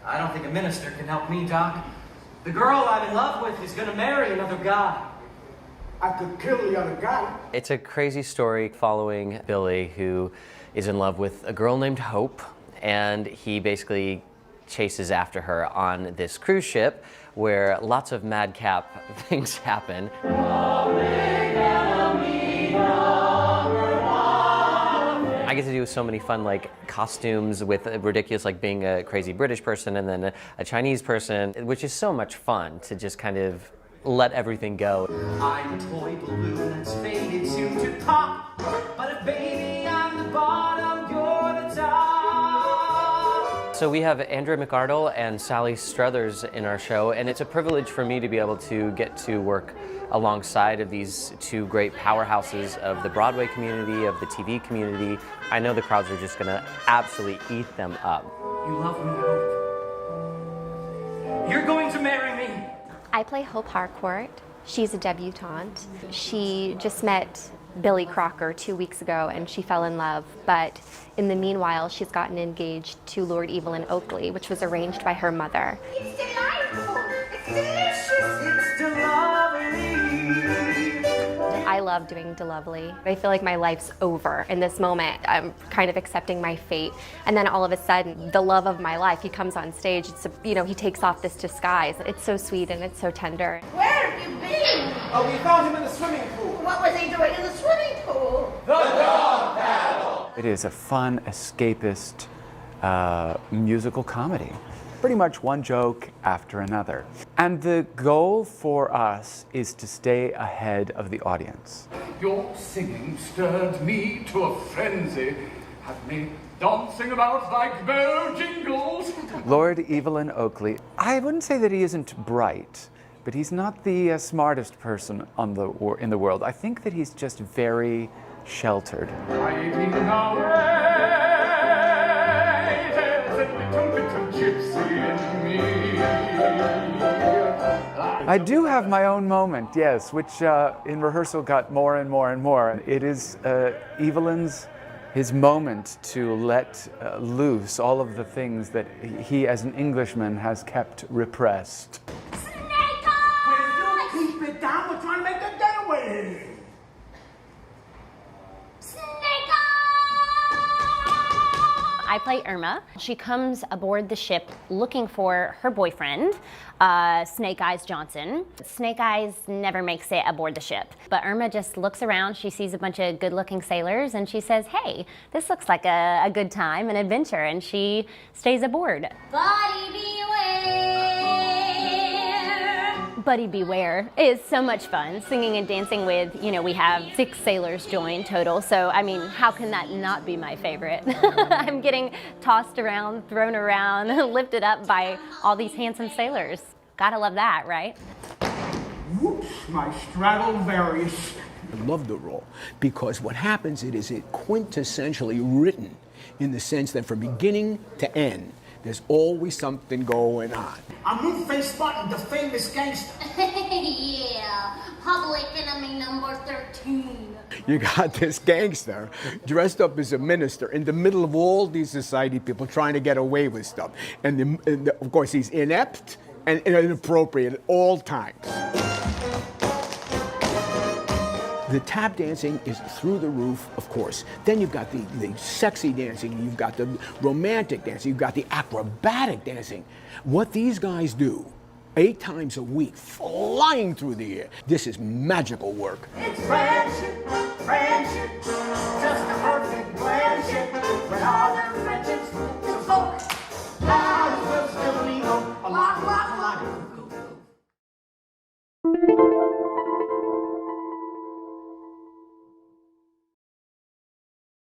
I don't think a minister can help me, Doc. The girl I'm in love with is gonna marry another guy. I could kill the other guy. It's a crazy story following Billy, who is in love with a girl named Hope, and he basically chases after her on this cruise ship where lots of madcap things happen. I get to do so many fun costumes with ridiculous, like being a crazy British person and then a Chinese person, which is so much fun to just kind of let everything go. I'm a toy balloon that's faded soon to pop, but if baby I'm the bottom, you're the top. So we have Andrea McArdle and Sally Struthers in our show, and it's a privilege for me to be able to get to work alongside of these two great powerhouses of the Broadway community, of the TV community. I know the crowds are just gonna absolutely eat them up. You love me, Hope. You're going to marry me. I play Hope Harcourt. She's a debutante. She just met Billy Crocker 2 weeks ago and she fell in love, but in the meanwhile she's gotten engaged to Lord Evelyn Oakley, which was arranged by her mother. It's delightful! It's delicious! It's lovely. I love doing DeLovely. I feel like my life's over in this moment. I'm kind of accepting my fate, and then all of a sudden, the love of my life, he comes on stage. He takes off this disguise. It's so sweet and it's so tender. Where have you been? Oh, we found him in the swimming pool. What was he doing in the swimming pool? It is a fun, escapist musical comedy. Pretty much one joke after another. And the goal for us is to stay ahead of the audience. Your singing stirred me to a frenzy, had me dancing about like bow jingles. Lord Evelyn Oakley, I wouldn't say that he isn't bright, but he's not the smartest person in the world. I think that he's just very sheltered. Hiding away, there's a little bit of gypsy in me. I do have my own moment, yes, which in rehearsal got more and more and more. It is his moment to let loose all of the things that he as an Englishman has kept repressed. Will you keep it down? We're trying to make a getaway. I play Irma. She comes aboard the ship looking for her boyfriend, Snake Eyes Johnson. Snake Eyes never makes it aboard the ship, but Irma just looks around, she sees a bunch of good-looking sailors, and she says, hey, this looks like a good time, an adventure, and she stays aboard. Body beware! Buddy Beware is so much fun. Singing and dancing with, we have 6 sailors join total, so I mean, how can that not be my favorite? I'm getting tossed around, thrown around, lifted up by all these handsome sailors. Gotta love that, right? Whoops, my Stradivarius. I love the role because what happens is it quintessentially written in the sense that from beginning to end, there's always something going on. I'm New-Face Martin, the famous gangster. Yeah, public enemy number 13. You got this gangster dressed up as a minister in the middle of all these society people trying to get away with stuff. And of course, he's inept and inappropriate at all times. The tap dancing is through the roof, of course. Then you've got the sexy dancing, you've got the romantic dancing, you've got the acrobatic dancing. What these guys do 8 times a week, flying through the air, this is magical work. It's friendship, friendship, just